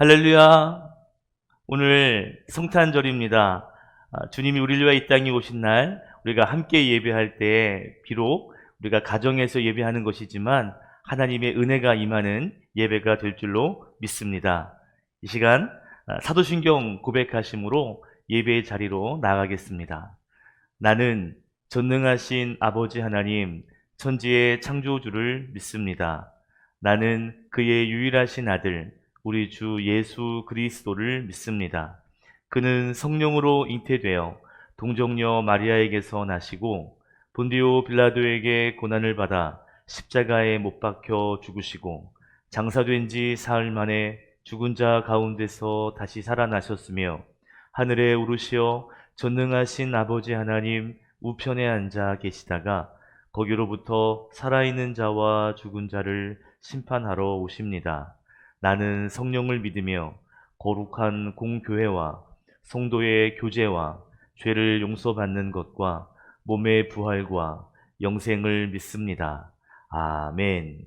할렐루야. 오늘 성탄절입니다. 주님이 우리를 위해 이 땅에 오신 날 우리가 함께 예배할 때 비록 우리가 가정에서 예배하는 것이지만 하나님의 은혜가 임하는 예배가 될 줄로 믿습니다. 이 시간 사도신경 고백하심으로 예배의 자리로 나가겠습니다. 나는 전능하신 아버지 하나님 천지의 창조주를 믿습니다. 나는 그의 유일하신 아들 우리 주 예수 그리스도를 믿습니다. 그는 성령으로 잉태되어 동정녀 마리아에게서 나시고 본디오 빌라도에게 고난을 받아 십자가에 못 박혀 죽으시고 장사된 지 사흘 만에 죽은 자 가운데서 다시 살아나셨으며 하늘에 오르시어 전능하신 아버지 하나님 우편에 앉아 계시다가 거기로부터 살아있는 자와 죽은 자를 심판하러 오십니다. 나는 성령을 믿으며 거룩한 공교회와 성도의 교제와 죄를 용서받는 것과 몸의 부활과 영생을 믿습니다. 아멘.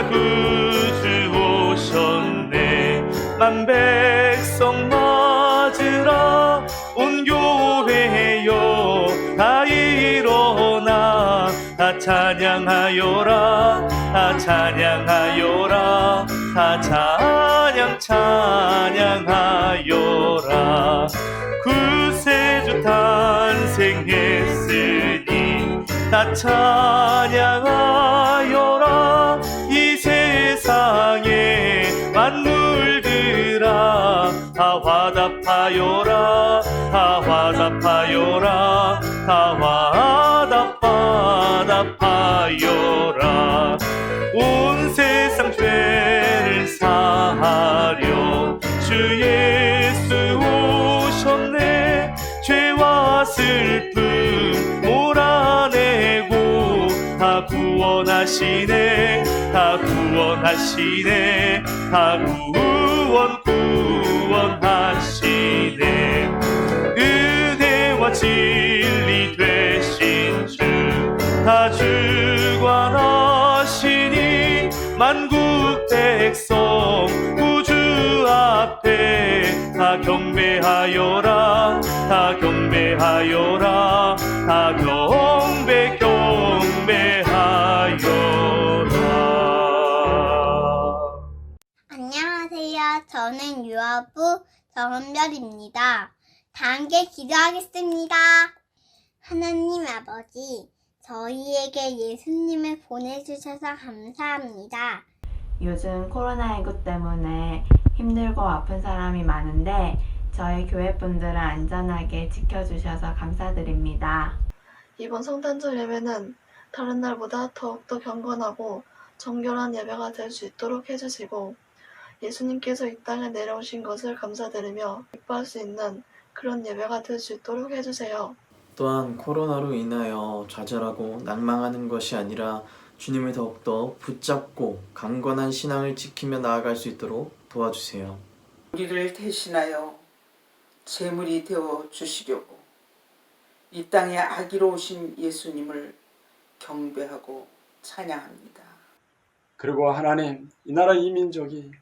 구주 오셨네 만 백성 맞으라 온 교회여 다 일어나 다 찬양하여라 다 찬양하여라 다 찬양하여라 구세주 탄생했으니 다 찬양하여라 이 세상에 만물들아 다 화답하여라 다 화답하여라 다 화답하여라 온 세상 죄를 사하려 주 예수 오셨네. 죄와 슬픔 몰아내고 다 구원하시네. 다 구원하시네. 다 구원하시네. 은혜와 진리 되신 주 다 주관하시니 만국 백성 구주 앞에 다 경배하여라. 다 경배하여라. 다 경배하여라. 안녕하세요. 저는 유아부 정은별입니다. 다 함께 기도하겠습니다. 하나님 아버지, 저희에게 예수님을 보내주셔서 감사합니다. 요즘 코로나19 때문에 힘들고 아픈 사람이 많은데 저희 교회 분들을 안전하게 지켜주셔서 감사드립니다. 이번 성탄절 예배는 다른 날보다 더욱더 경건하고 정결한 예배가 될 수 있도록 해주시고 예수님께서 이 땅에 내려오신 것을 감사드리며 기뻐할 수 있는 그런 예배가 될 수 있도록 해주세요. 또한 코로나로 인하여 좌절하고 낭망하는 것이 아니라 주님을 더욱더 붙잡고 강건한 신앙을 지키며 나아갈 수 있도록 도와주세요. 우리를 대신하여 제물이 되어 주시려고 이 땅에 아기로 오신 예수님을 경배하고 찬양합니다. 그리고 하나님, 이 나라 이 민족이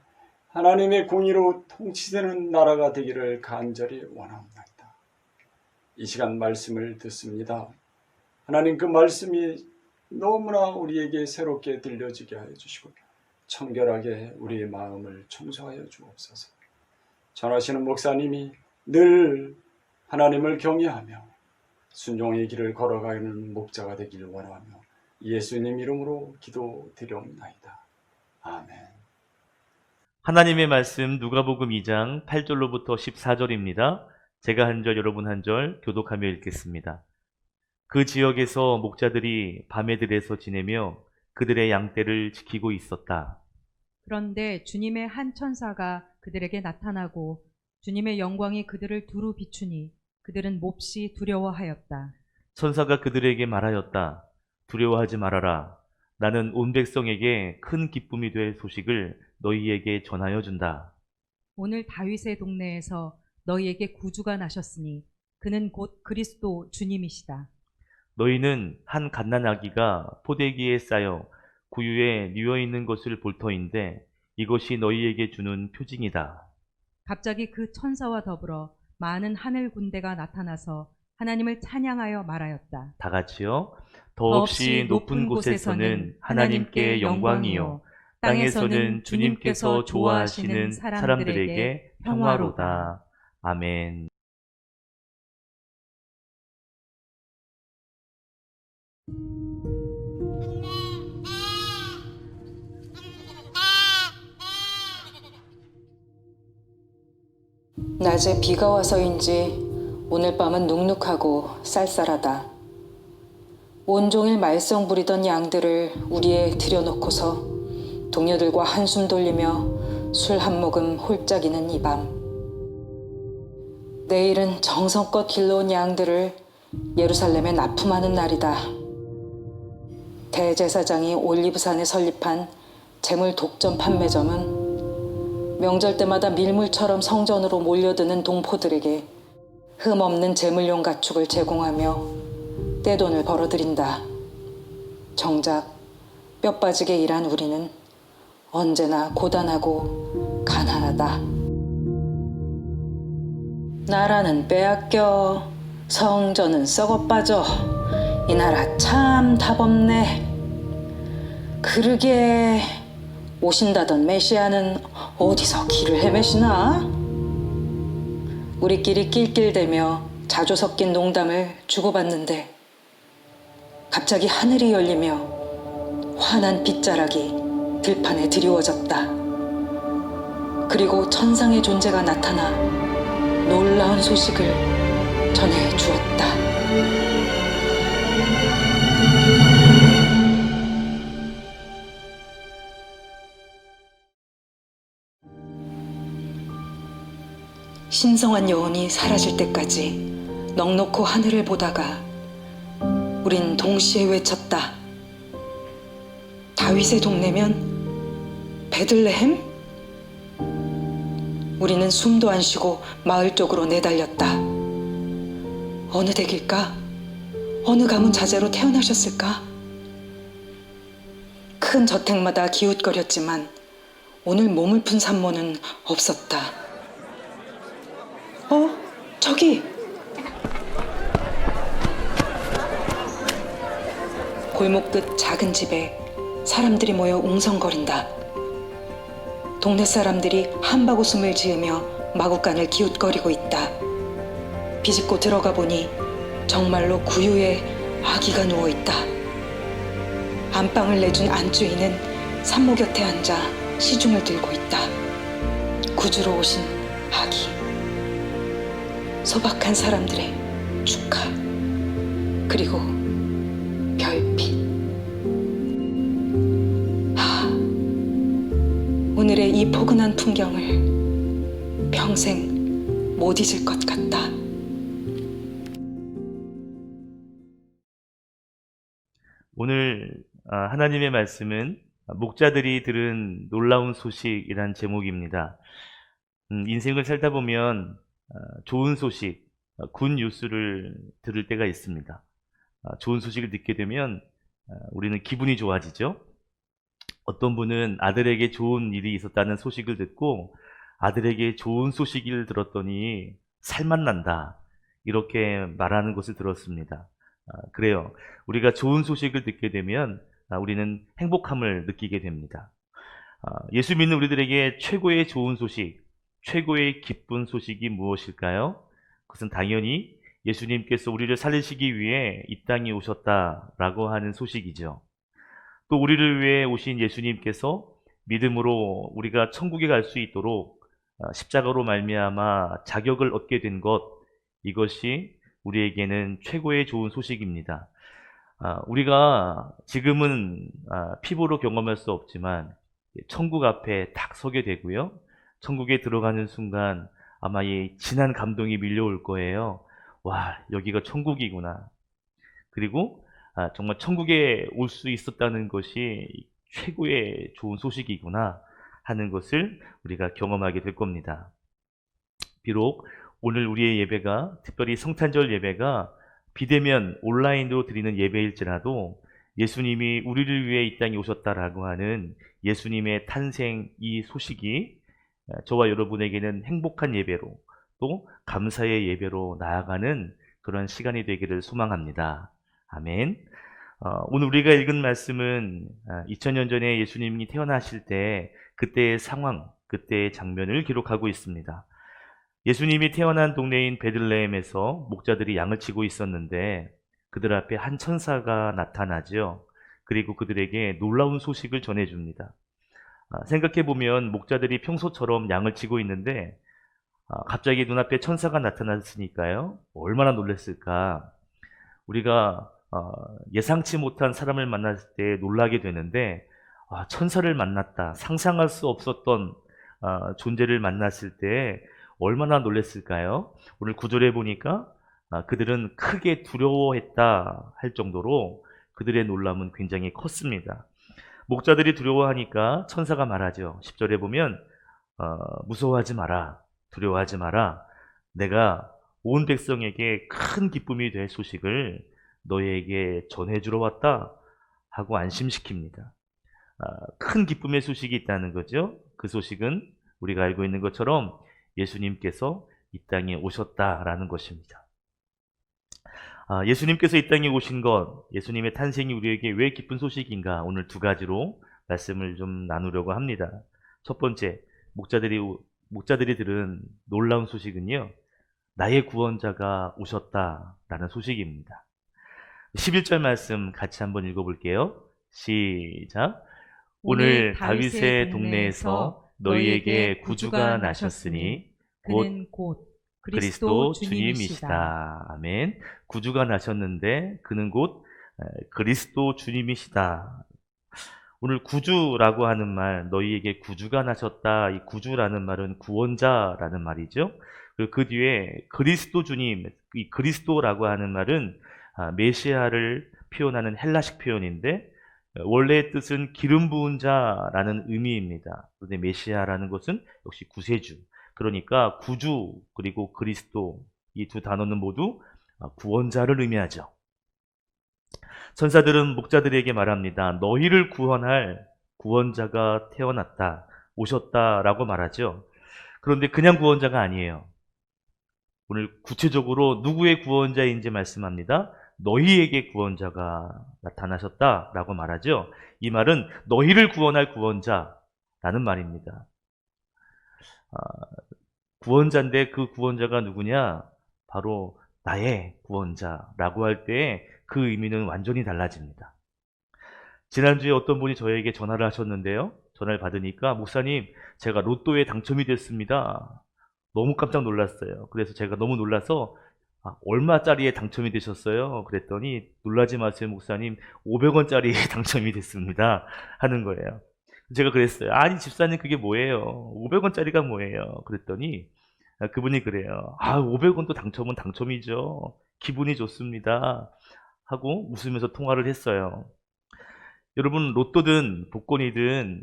하나님의 공의로 통치되는 나라가 되기를 간절히 원합니다. 이 시간 말씀을 듣습니다. 하나님, 그 말씀이 너무나 우리에게 새롭게 들려지게 하여 주시고 청결하게 우리의 마음을 청소하여 주옵소서. 전하시는 목사님이 늘 하나님을 경외하며 순종의 길을 걸어가는 목자가 되기를 원하며 예수님 이름으로 기도드리옵나이다. 아멘. 하나님의 말씀 누가복음 2장 8절로부터 14절입니다. 제가 한 절, 여러분 한 절 교독하며 읽겠습니다. 그 지역에서 목자들이 밤에 들에서 지내며 그들의 양떼를 지키고 있었다. 그런데 주님의 한 천사가 그들에게 나타나고 주님의 영광이 그들을 두루 비추니 그들은 몹시 두려워하였다. 천사가 그들에게 말하였다. 두려워하지 말아라. 나는 온 백성에게 큰 기쁨이 될 소식을 너희에게 전하여 준다. 오늘 다윗의 동네에서 너희에게 구주가 나셨으니 그는 곧 그리스도 주님이시다. 너희는 한 갓난아기가 포대기에 쌓여 구유에 뉘어있는 것을 볼 터인데 이것이 너희에게 주는 표징이다. 갑자기 그 천사와 더불어 많은 하늘 군대가 나타나서 하나님을 찬양하여 말하였다. 다 같이요. 더없이 높은 곳에서는 하나님께 영광이요, 땅에서는 주님께서 좋아하시는 사람들에게 평화로다. 아멘. 낮에 비가 와서인지 오늘 밤은 눅눅하고 쌀쌀하다. 온종일 말썽 부리던 양들을 우리에 들여놓고서 동료들과 한숨 돌리며 술 한 모금 홀짝이는 이 밤. 내일은 정성껏 길러온 양들을 예루살렘에 납품하는 날이다. 대제사장이 올리브산에 설립한 재물 독점 판매점은 명절 때마다 밀물처럼 성전으로 몰려드는 동포들에게 흠없는 재물용 가축을 제공하며 떼돈을 벌어들인다. 정작 뼈 빠지게 일한 우리는 언제나 고단하고 가난하다. 나라는 빼앗겨, 성전은 썩어빠져, 이 나라 참 답없네. 그러게 오신다던 메시아는 어디서 길을 헤매시나? 우리끼리 낄낄대며 자조 섞인 농담을 주고받는데 갑자기 하늘이 열리며 환한 빗자락이 들판에 드리워졌다. 그리고 천상의 존재가 나타나 놀라운 소식을 전해주었다. 신성한 여운이 사라질 때까지 넋놓고 하늘을 보다가 우린 동시에 외쳤다. 다윗의 동네면 베들레헴? 우리는 숨도 안 쉬고 마을 쪽으로 내달렸다. 어느 댁일까? 어느 가문 자제로 태어나셨을까? 큰 저택마다 기웃거렸지만 오늘 몸을 푼 산모는 없었다. 저기! 골목 끝 작은 집에 사람들이 모여 웅성거린다. 동네 사람들이 한바구음을 지으며 마구간을 기웃거리고 있다. 비집고 들어가 보니 정말로 구유의 아기가 누워있다. 안방을 내준 안주인은 산모 곁에 앉아 시중을 들고 있다. 구주로 오신 아기. 소박한 사람들의 축하. 그리고 별빛. 오늘의 이 포근한 풍경을 평생 못 잊을 것 같다. 오늘 하나님의 말씀은 목자들이 들은 놀라운 소식이란 제목입니다. 인생을 살다 보면 좋은 소식, 굿 뉴스를 들을 때가 있습니다. 좋은 소식을 듣게 되면 우리는 기분이 좋아지죠. 어떤 분은 아들에게 좋은 일이 있었다는 소식을 듣고 아들에게 좋은 소식을 들었더니 살만 난다, 이렇게 말하는 것을 들었습니다. 그래요. 우리가 좋은 소식을 듣게 되면 우리는 행복함을 느끼게 됩니다. 예수 믿는 우리들에게 최고의 좋은 소식, 최고의 기쁜 소식이 무엇일까요? 그것은 당연히 예수님께서 우리를 살리시기 위해 이 땅에 오셨다라고 하는 소식이죠. 또 우리를 위해 오신 예수님께서 믿음으로 우리가 천국에 갈 수 있도록 십자가로 말미암아 자격을 얻게 된 것, 이것이 우리에게는 최고의 좋은 소식입니다. 우리가 지금은 피부로 경험할 수 없지만 천국 앞에 딱 서게 되고요. 천국에 들어가는 순간 아마 이 진한 감동이 밀려올 거예요. 와, 여기가 천국이구나. 그리고 정말 천국에 올 수 있었다는 것이 최고의 좋은 소식이구나 하는 것을 우리가 경험하게 될 겁니다. 비록 오늘 우리의 예배가, 특별히 성탄절 예배가 비대면 온라인으로 드리는 예배일지라도 예수님이 우리를 위해 이 땅에 오셨다라고 하는 예수님의 탄생, 이 소식이 저와 여러분에게는 행복한 예배로, 또 감사의 예배로 나아가는 그런 시간이 되기를 소망합니다. 아멘. 오늘 우리가 읽은 말씀은 2000년 전에 예수님이 태어나실 때 그때의 상황, 그때의 장면을 기록하고 있습니다. 예수님이 태어난 동네인 베들레헴에서 목자들이 양을 치고 있었는데 그들 앞에 한 천사가 나타나죠. 그리고 그들에게 놀라운 소식을 전해줍니다. 생각해보면 목자들이 평소처럼 양을 치고 있는데 갑자기 눈앞에 천사가 나타났으니까요, 얼마나 놀랐을까. 우리가 예상치 못한 사람을 만났을 때 놀라게 되는데 천사를 만났다, 상상할 수 없었던 존재를 만났을 때 얼마나 놀랐을까요? 오늘 9절에 보니까 그들은 크게 두려워했다 할 정도로 그들의 놀람은 굉장히 컸습니다. 목자들이 두려워하니까 천사가 말하죠. 10절에 보면 무서워하지 마라, 두려워하지 마라, 내가 온 백성에게 큰 기쁨이 될 소식을 너희에게 전해주러 왔다 하고 안심시킵니다. 큰 기쁨의 소식이 있다는 거죠. 그 소식은 우리가 알고 있는 것처럼 예수님께서 이 땅에 오셨다라는 것입니다. 예수님께서 이 땅에 오신 것, 예수님의 탄생이 우리에게 왜 기쁜 소식인가, 오늘 두 가지로 말씀을 좀 나누려고 합니다. 첫 번째, 목자들이 들은 놀라운 소식은요, 나의 구원자가 오셨다라는 소식입니다. 11절 말씀 같이 한번 읽어볼게요. 시작. 오늘 다윗의 동네에서 너희에게 구주가 나셨으니 그는 곧 그리스도 주님이시다. 아멘. 구주가 나셨는데 그는 곧 그리스도 주님이시다. 오늘 구주라고 하는 말, 너희에게 구주가 나셨다. 이 구주라는 말은 구원자라는 말이죠. 그리고 그 뒤에 그리스도 주님, 이 그리스도라고 하는 말은 메시아를 표현하는 헬라식 표현인데 원래의 뜻은 기름 부은 자라는 의미입니다. 그런데 메시아라는 것은 역시 구세주. 그러니까 구주 그리고 그리스도 이 두 단어는 모두 구원자를 의미하죠. 천사들은 목자들에게 말합니다. 너희를 구원할 구원자가 태어났다, 오셨다라고 말하죠. 그런데 그냥 구원자가 아니에요. 오늘 구체적으로 누구의 구원자인지 말씀합니다. 너희에게 구원자가 나타나셨다라고 말하죠. 이 말은 너희를 구원할 구원자라는 말입니다. 구원자인데 그 구원자가 누구냐? 바로 나의 구원자라고 할 때 그 의미는 완전히 달라집니다. 지난주에 어떤 분이 저에게 전화를 하셨는데요. 전화를 받으니까 목사님, 제가 로또에 당첨이 됐습니다. 너무 깜짝 놀랐어요. 그래서 제가 너무 놀라서 얼마짜리에 당첨이 되셨어요? 그랬더니 놀라지 마세요 목사님, 500원짜리에 당첨이 됐습니다 하는 거예요. 제가 그랬어요. 아니 집사님 그게 뭐예요? 500원짜리가 뭐예요? 그랬더니 그분이 그래요. 500원도 당첨은 당첨이죠. 기분이 좋습니다 하고 웃으면서 통화를 했어요. 여러분 로또든 복권이든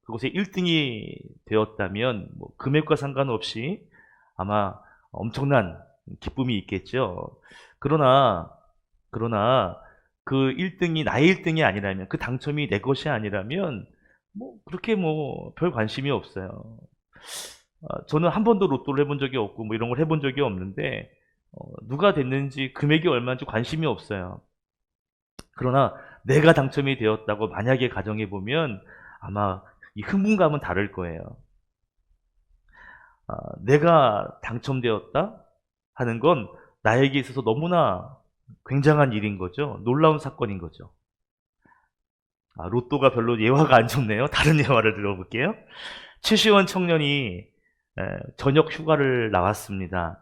그곳에 1등이 되었다면 금액과 상관없이 아마 엄청난 기쁨이 있겠죠. 그러나 그 1등이 나의 1등이 아니라면, 그 당첨이 내 것이 아니라면 그렇게 별 관심이 없어요. 저는 한 번도 로또를 해본 적이 없고 이런 걸 해본 적이 없는데 누가 됐는지 금액이 얼마인지 관심이 없어요. 그러나 내가 당첨이 되었다고 만약에 가정해 보면 아마 이 흥분감은 다를 거예요. 내가 당첨되었다 하는 건 나에게 있어서 너무나 굉장한 일인 거죠. 놀라운 사건인 거죠. 로또가 별로 예화가 안 좋네요. 다른 예화를 들어볼게요. 최시원 청년이 저녁 휴가를 나왔습니다.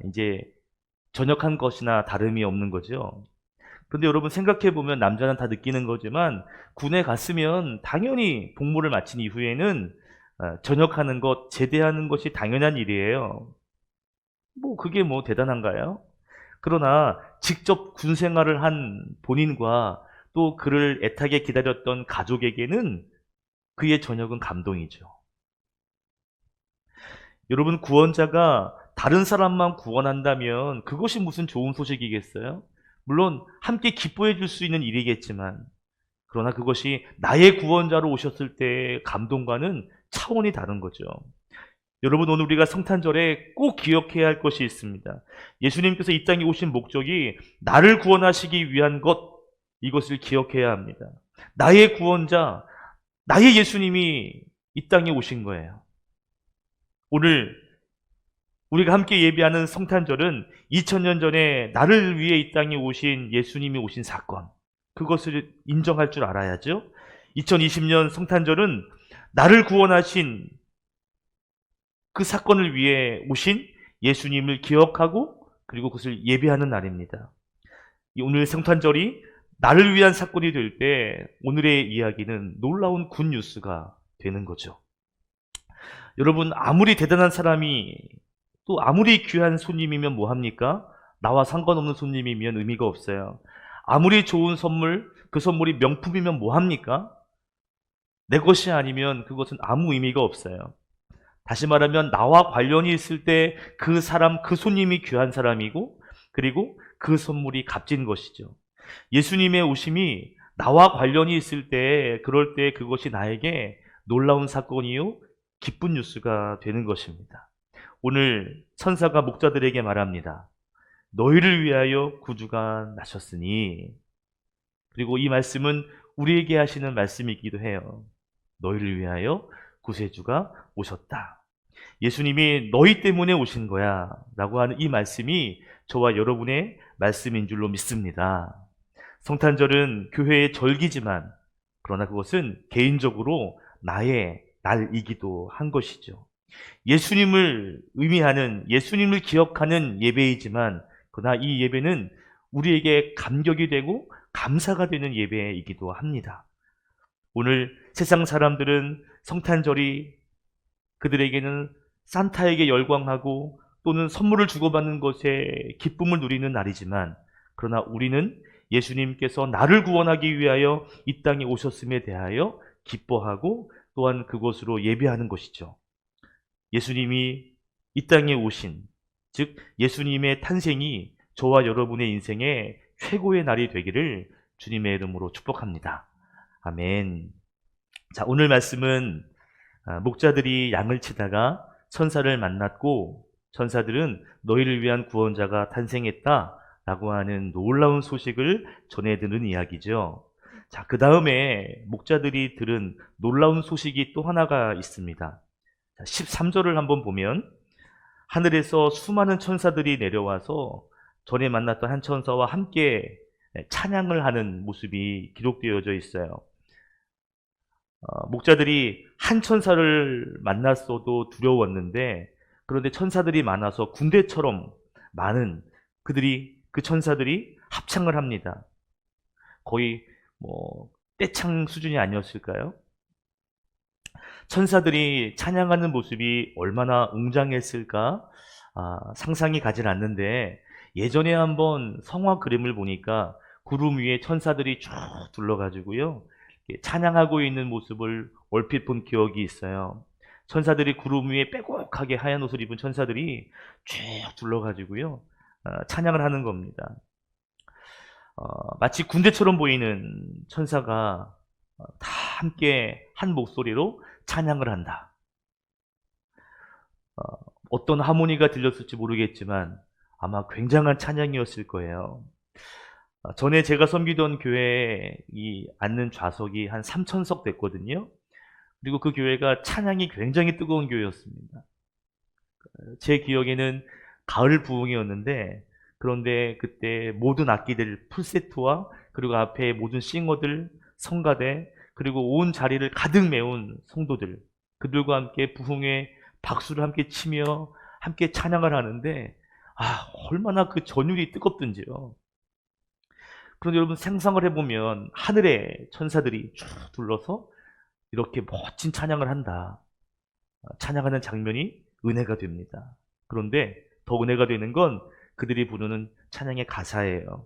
이제 전역한 것이나 다름이 없는 거죠. 그런데 여러분 생각해보면 남자는 다 느끼는 거지만 군에 갔으면 당연히 복무를 마친 이후에는 전역하는 것, 제대하는 것이 당연한 일이에요. 그게 대단한가요? 그러나 직접 군 생활을 한 본인과 또 그를 애타게 기다렸던 가족에게는 그의 전역은 감동이죠. 여러분 구원자가 다른 사람만 구원한다면 그것이 무슨 좋은 소식이겠어요? 물론 함께 기뻐해 줄 수 있는 일이겠지만 그러나 그것이 나의 구원자로 오셨을 때의 감동과는 차원이 다른 거죠. 여러분 오늘 우리가 성탄절에 꼭 기억해야 할 것이 있습니다. 예수님께서 이 땅에 오신 목적이 나를 구원하시기 위한 것, 이것을 기억해야 합니다. 나의 구원자, 나의 예수님이 이 땅에 오신 거예요. 오늘 우리가 함께 예배하는 성탄절은 2000년 전에 나를 위해 이 땅에 오신 예수님이 오신 사건, 그것을 인정할 줄 알아야죠. 2020년 성탄절은 나를 구원하신 그 사건을 위해 오신 예수님을 기억하고 그리고 그것을 예배하는 날입니다. 오늘 성탄절이 나를 위한 사건이 될 때 오늘의 이야기는 놀라운 굿뉴스가 되는 거죠. 여러분 아무리 대단한 사람이 또 아무리 귀한 손님이면 뭐합니까? 나와 상관없는 손님이면 의미가 없어요. 아무리 좋은 선물, 그 선물이 명품이면 뭐합니까? 내 것이 아니면 그것은 아무 의미가 없어요. 다시 말하면 나와 관련이 있을 때 그 사람, 그 손님이 귀한 사람이고 그리고 그 선물이 값진 것이죠. 예수님의 오심이 나와 관련이 있을 때 그럴 때 그것이 나에게 놀라운 사건이요 기쁜 뉴스가 되는 것입니다. 오늘 천사가 목자들에게 말합니다. 너희를 위하여 구주가 나셨으니. 그리고 이 말씀은 우리에게 하시는 말씀이기도 해요. 너희를 위하여 구세주가 오셨다. 예수님이 너희 때문에 오신 거야 라고 하는 이 말씀이 저와 여러분의 말씀인 줄로 믿습니다. 성탄절은 교회의 절기지만 그러나 그것은 개인적으로 나의 날이기도 한 것이죠. 예수님을 의미하는, 예수님을 기억하는 예배이지만 그러나 이 예배는 우리에게 감격이 되고 감사가 되는 예배이기도 합니다. 오늘 세상 사람들은 성탄절이 그들에게는 산타에게 열광하고 또는 선물을 주고받는 것에 기쁨을 누리는 날이지만, 그러나 우리는 예수님께서 나를 구원하기 위하여 이 땅에 오셨음에 대하여 기뻐하고 또한 그것으로 예배하는 것이죠. 예수님이 이 땅에 오신, 즉 예수님의 탄생이 저와 여러분의 인생의 최고의 날이 되기를 주님의 이름으로 축복합니다. 아멘. 자, 오늘 말씀은 목자들이 양을 치다가 천사를 만났고 천사들은 너희를 위한 구원자가 탄생했다 라고 하는 놀라운 소식을 전해드는 이야기죠. 자, 그 다음에 목자들이 들은 놀라운 소식이 또 하나가 있습니다. 13절을 한번 보면 하늘에서 수많은 천사들이 내려와서 전에 만났던 한 천사와 함께 찬양을 하는 모습이 기록되어져 있어요. 목자들이 한 천사를 만났어도 두려웠는데, 그런데 천사들이 많아서 군대처럼 많은 그 천사들이 합창을 합니다. 거의 떼창 수준이 아니었을까요? 천사들이 찬양하는 모습이 얼마나 웅장했을까 상상이 가진 않는데, 예전에 한번 성화 그림을 보니까 구름 위에 천사들이 쭉 둘러가지고요 찬양하고 있는 모습을 얼핏 본 기억이 있어요. 천사들이 구름 위에 빼곡하게 하얀 옷을 입은 천사들이 쭉 둘러가지고요 찬양을 하는 겁니다. 마치 군대처럼 보이는 천사가 다 함께 한 목소리로 찬양을 한다. 어떤 하모니가 들렸을지 모르겠지만 아마 굉장한 찬양이었을 거예요. 전에 제가 섬기던 교회에 앉는 좌석이 한 3,000석 됐거든요. 그리고 그 교회가 찬양이 굉장히 뜨거운 교회였습니다. 제 기억에는 가을 부흥이었는데, 그런데 그때 모든 악기들 풀세트와 그리고 앞에 모든 싱어들, 성가대, 그리고 온 자리를 가득 메운 성도들, 그들과 함께 부흥의 박수를 함께 치며 함께 찬양을 하는데, 얼마나 그 전율이 뜨겁든지요. 그런데 여러분 상상을 해보면 하늘에 천사들이 쭉 둘러서 이렇게 멋진 찬양을 한다. 찬양하는 장면이 은혜가 됩니다. 그런데 더 은혜가 되는 건 그들이 부르는 찬양의 가사예요.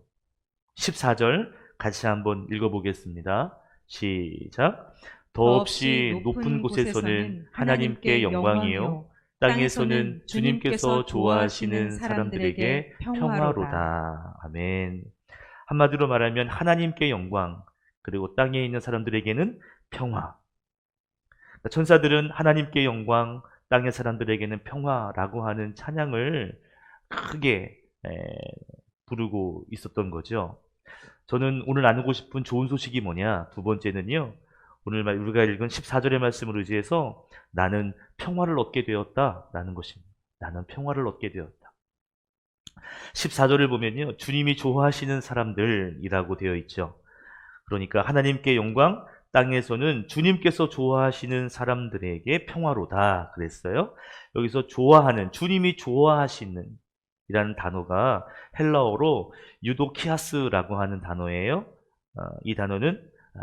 14절 같이 한번 읽어보겠습니다. 시작. 더없이 높은 곳에서는 하나님께 영광이요, 땅에서는 주님께서 좋아하시는 사람들에게 평화로다. 아멘. 한마디로 말하면 하나님께 영광, 그리고 땅에 있는 사람들에게는 평화. 천사들은 하나님께 영광, 땅의 사람들에게는 평화라고 하는 찬양을 크게 부르고 있었던 거죠. 저는 오늘 나누고 싶은 좋은 소식이 뭐냐? 두 번째는요, 오늘 우리가 읽은 14절의 말씀을 의지해서 나는 평화를 얻게 되었다라는 것입니다. 나는 평화를 얻게 되었다. 14절을 보면요, 주님이 좋아하시는 사람들이라고 되어 있죠. 그러니까 하나님께 영광, 땅에서는 주님께서 좋아하시는 사람들에게 평화로다 그랬어요. 여기서 좋아하는, 주님이 좋아하시는 이라는 단어가 헬라어로 유도키아스라고 하는 단어예요. 이 단어는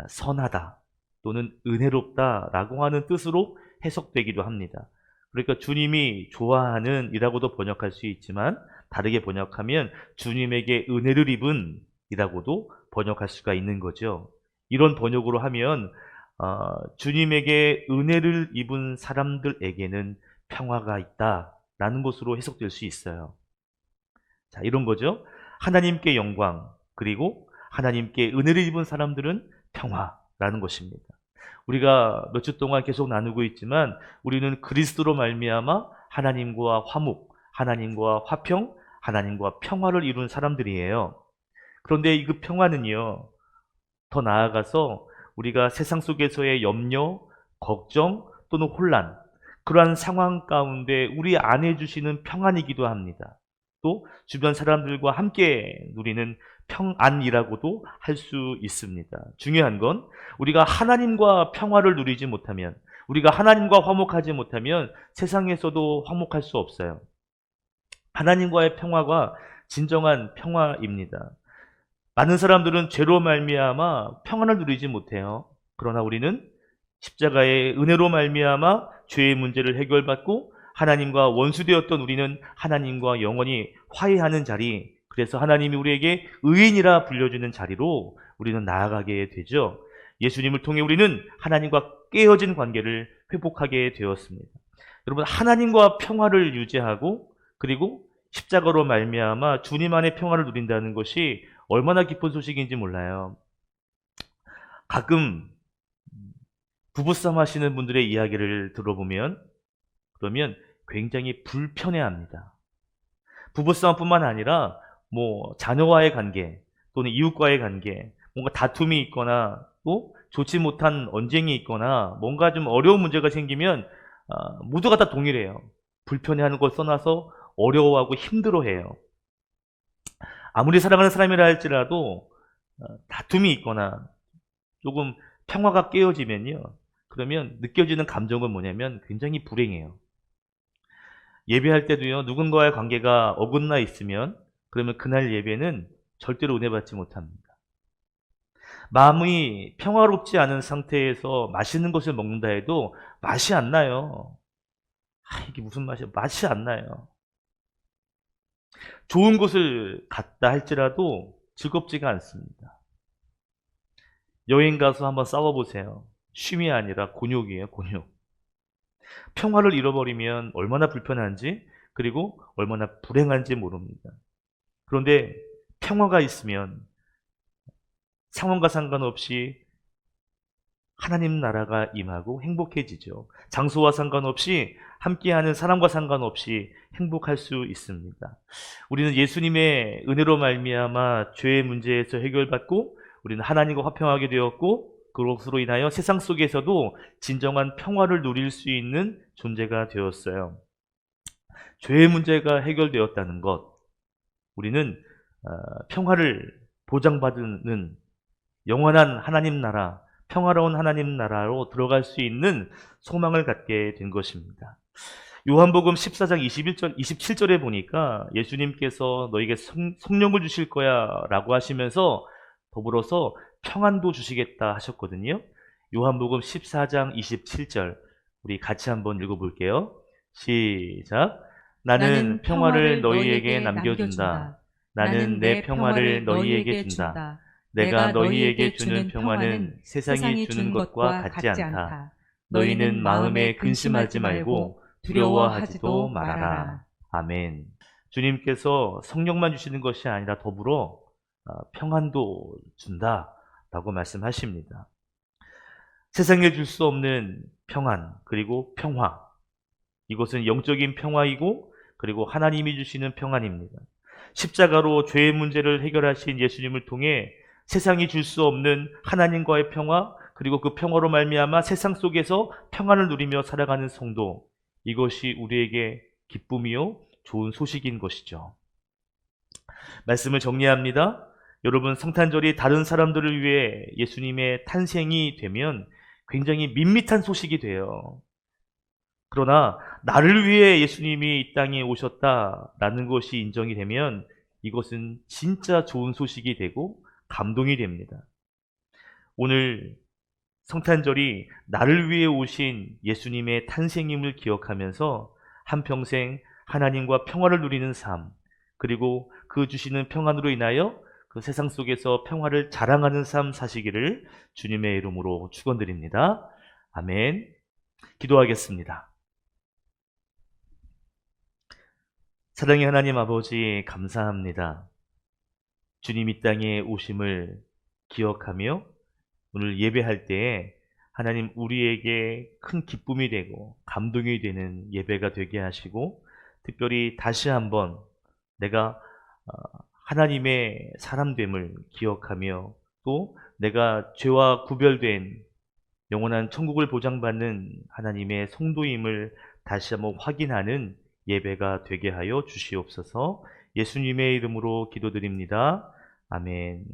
선하다 또는 은혜롭다 라고 하는 뜻으로 해석되기도 합니다. 그러니까 주님이 좋아하는 이라고도 번역할 수 있지만, 다르게 번역하면 주님에게 은혜를 입은 이라고도 번역할 수가 있는 거죠. 이런 번역으로 하면 주님에게 은혜를 입은 사람들에게는 평화가 있다라는 것으로 해석될 수 있어요. 자, 이런 거죠. 하나님께 영광, 그리고 하나님께 은혜를 입은 사람들은 평화라는 것입니다. 우리가 몇 주 동안 계속 나누고 있지만 우리는 그리스도로 말미암아 하나님과 화목, 하나님과 화평, 하나님과 평화를 이룬 사람들이에요. 그런데 이 그 평화는요, 더 나아가서 우리가 세상 속에서의 염려, 걱정 또는 혼란, 그러한 상황 가운데 우리 안에 주시는 평안이기도 합니다. 또 주변 사람들과 함께 누리는 평안이라고도 할 수 있습니다. 중요한 건 우리가 하나님과 평화를 누리지 못하면, 우리가 하나님과 화목하지 못하면 세상에서도 화목할 수 없어요. 하나님과의 평화가 진정한 평화입니다. 많은 사람들은 죄로 말미암아 평안을 누리지 못해요. 그러나 우리는 십자가의 은혜로 말미암아 죄의 문제를 해결받고 하나님과 원수되었던 우리는 하나님과 영원히 화해하는 자리, 그래서 하나님이 우리에게 의인이라 불려주는 자리로 우리는 나아가게 되죠. 예수님을 통해 우리는 하나님과 깨어진 관계를 회복하게 되었습니다. 여러분, 하나님과 평화를 유지하고 그리고 십자가로 말미암아 주님 안에 평화를 누린다는 것이 얼마나 기쁜 소식인지 몰라요. 가끔 부부싸움 하시는 분들의 이야기를 들어보면 그러면 굉장히 불편해합니다. 부부싸움뿐만 아니라 자녀와의 관계 또는 이웃과의 관계, 뭔가 다툼이 있거나 또 좋지 못한 언쟁이 있거나 뭔가 좀 어려운 문제가 생기면 모두가 다 동일해요. 불편해하는 걸 떠나서 어려워하고 힘들어해요. 아무리 사랑하는 사람이라 할지라도 다툼이 있거나 조금 평화가 깨어지면요, 그러면 느껴지는 감정은 뭐냐면 굉장히 불행해요. 예배할 때도요, 누군가의 관계가 어긋나 있으면 그러면 그날 예배는 절대로 은혜 받지 못합니다. 마음이 평화롭지 않은 상태에서 맛있는 것을 먹는다 해도 맛이 안 나요. 이게 무슨 맛이야? 맛이 안 나요. 좋은 곳을 갔다 할지라도 즐겁지가 않습니다. 여행 가서 한번 싸워보세요. 쉼이 아니라 곤욕이에요, 곤욕. 평화를 잃어버리면 얼마나 불편한지 그리고 얼마나 불행한지 모릅니다. 그런데 평화가 있으면 상황과 상관없이 하나님 나라가 임하고 행복해지죠. 장소와 상관없이 함께하는 사람과 상관없이 행복할 수 있습니다. 우리는 예수님의 은혜로 말미암아 죄의 문제에서 해결받고 우리는 하나님과 화평하게 되었고 그것으로 인하여 세상 속에서도 진정한 평화를 누릴 수 있는 존재가 되었어요. 죄의 문제가 해결되었다는 것, 우리는 평화를 보장받는 영원한 하나님 나라, 평화로운 하나님 나라로 들어갈 수 있는 소망을 갖게 된 것입니다. 요한복음 14장 27절에 보니까 예수님께서 너에게 성령을 주실 거야 라고 하시면서 더불어서 평안도 주시겠다 하셨거든요. 요한복음 14장 27절 우리 같이 한번 읽어볼게요. 시작. 나는 평화를 너희에게 남겨준다. 나는 내 평화를 너희에게 준다. 내가 너희에게 주는 평화는 세상이 주는 것과 같지 않다. 너희는 마음에 근심하지 말고 두려워하지도 말아라. 아멘. 주님께서 성령만 주시는 것이 아니라 더불어 평안도 준다라고 말씀하십니다. 세상에 줄 수 없는 평안 그리고 평화, 이것은 영적인 평화이고 그리고 하나님이 주시는 평안입니다. 십자가로 죄의 문제를 해결하신 예수님을 통해 세상이 줄 수 없는 하나님과의 평화 그리고 그 평화로 말미암아 세상 속에서 평안을 누리며 살아가는 성도, 이것이 우리에게 기쁨이요 좋은 소식인 것이죠. 말씀을 정리합니다. 여러분, 성탄절이 다른 사람들을 위해 예수님의 탄생이 되면 굉장히 밋밋한 소식이 돼요. 그러나 나를 위해 예수님이 이 땅에 오셨다라는 것이 인정이 되면 이것은 진짜 좋은 소식이 되고 감동이 됩니다. 오늘 성탄절이 나를 위해 오신 예수님의 탄생임을 기억하면서 한평생 하나님과 평화를 누리는 삶, 그리고 그 주시는 평안으로 인하여 그 세상 속에서 평화를 자랑하는 삶 사시기를 주님의 이름으로 축원드립니다. 아멘. 기도하겠습니다. 사랑의 하나님 아버지, 감사합니다. 주님 이 땅에 오심을 기억하며 오늘 예배할 때에 하나님 우리에게 큰 기쁨이 되고 감동이 되는 예배가 되게 하시고, 특별히 다시 한번 내가 하나님의 사람됨을 기억하며 또 내가 죄와 구별된 영원한 천국을 보장받는 하나님의 성도임을 다시 한번 확인하는 예배가 되게 하여 주시옵소서. 예수님의 이름으로 기도드립니다. 아멘.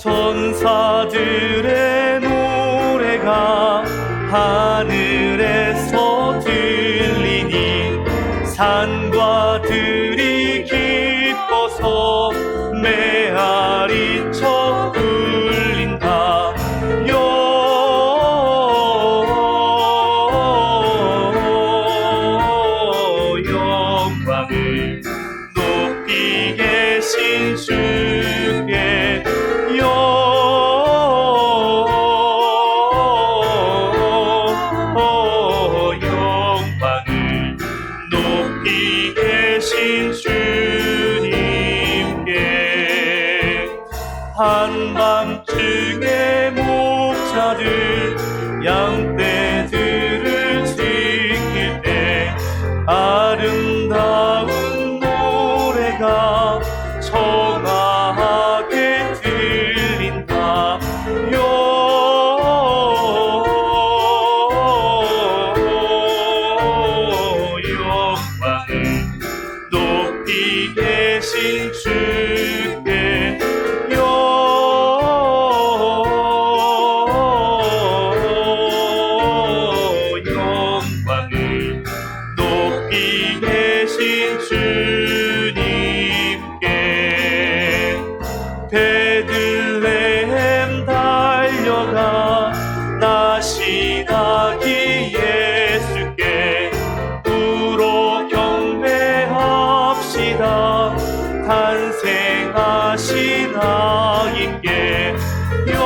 천사들의 노래가 하늘에서 들리니 산과 들이 기뻐서 메아리쳐 울린다. 영광을 높이 계신 주께 영광을 높이 계신 주님께. 한밤중에 목자들 양떼들을 지킬 때 아름다운 노래가 청아하게 들린다. 영광을 높이 계신 주께 영광을 높이 계신 주님께. 베들레헴 달려가 나시나기 예수께 울어 경배합시다. 탄생하신 아기께 영광을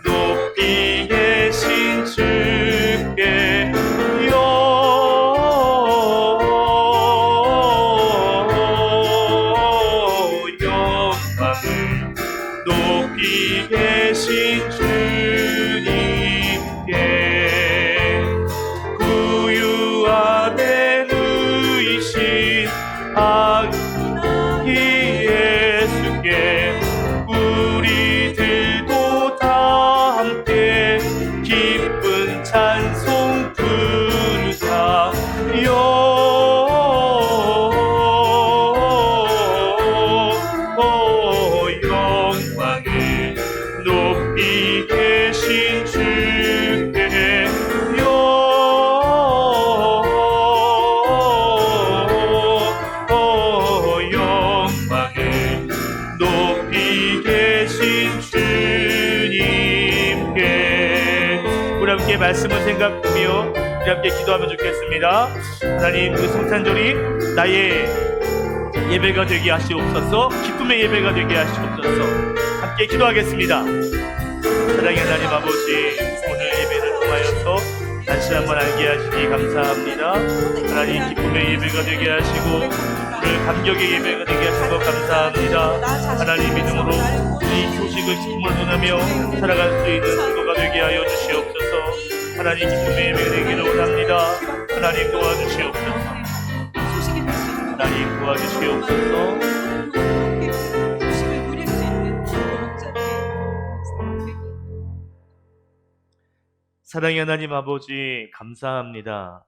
높이 계신 주께 영광을 높이 계신 주님께. 구유 안에 누이신 아기 예수께 우리들도 다 함께 기쁜 찬송 부르자. 영광을 높이 계신 주께 영광을 높이 계신 주님께. 우리 함께 말씀을 생각하며 우리 함께 기도하면 좋겠습니다. 하나님, 그 성탄절이 나의 예배가 되게 하시옵소서. 기쁨의 예배가 되게 하시옵소서. 함께 기도하겠습니다. 사랑의 하나님 아버지, 오늘 예배를 통하여서 다시 한번 알게 하시니 감사합니다. 하나님, 기쁨의 예배가 되게 하시고 오늘 감격의 예배가 되게 하신 것 감사합니다. 하나님, 믿음으로 이 소식을 기쁨을 전하며 살아갈 수 있는 기도가 되게 하여 주시옵소서. 하나님, 기쁨의 예배가 되기를 원합니다. 하나님, 도와주시옵소서. 하나님, 도와주시옵소서. 사랑의 하나님 아버지, 감사합니다.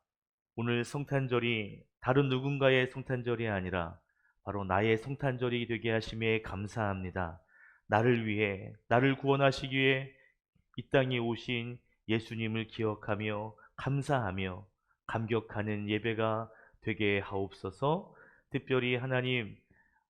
오늘 성탄절이 다른 누군가의 성탄절이 아니라 바로 나의 성탄절이 되게 하심에 감사합니다. 나를 위해, 나를 구원하시기 위해 이 땅에 오신 예수님을 기억하며 감사하며 감격하는 예배가 되게 하옵소서. 특별히 하나님,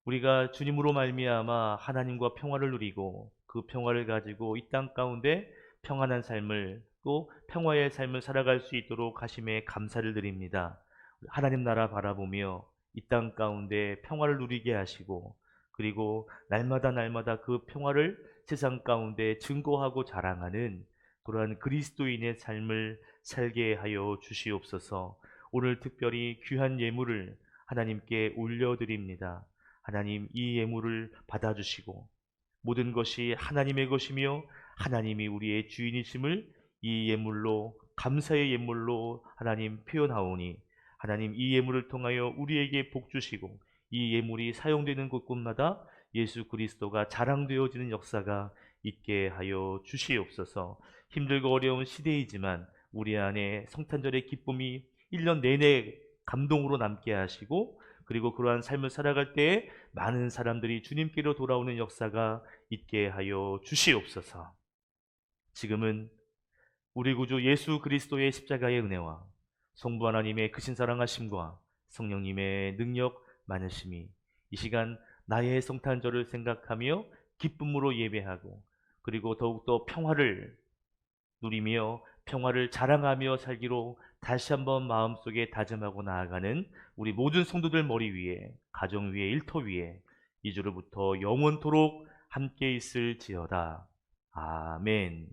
우리가 주님으로 말미암아 하나님과 평화를 누리고 그 평화를 가지고 이 땅 가운데 평안한 삶을, 또 평화의 삶을 살아갈 수 있도록 하심에 감사를 드립니다. 하나님 나라 바라보며 이 땅 가운데 평화를 누리게 하시고, 그리고 날마다 그 평화를 세상 가운데 증거하고 자랑하는 그러한 그리스도인의 삶을 살게 하여 주시옵소서. 오늘 특별히 귀한 예물을 하나님께 올려드립니다. 하나님, 이 예물을 받아주시고 모든 것이 하나님의 것이며 하나님이 우리의 주인이심을 이 예물로, 감사의 예물로 하나님 표현하오니, 하나님 이 예물을 통하여 우리에게 복 주시고 이 예물이 사용되는 곳곳마다 예수 그리스도가 자랑되어지는 역사가 있게 하여 주시옵소서. 힘들고 어려운 시대이지만 우리 안에 성탄절의 기쁨이 1년 내내 감동으로 남게 하시고, 그리고 그러한 삶을 살아갈 때에 많은 사람들이 주님께로 돌아오는 역사가 있게 하여 주시옵소서. 지금은 우리 구주 예수 그리스도의 십자가의 은혜와 성부 하나님의 크신 사랑하심과 성령님의 능력 많으심이 이 시간 나의 성탄절을 생각하며 기쁨으로 예배하고, 그리고 더욱더 평화를 누리며 평화를 자랑하며 살기로 다시 한번 마음속에 다짐하고 나아가는 우리 모든 성도들 머리 위에, 가정 위에, 일터 위에 이주로부터 영원토록 함께 있을지어다. 아멘.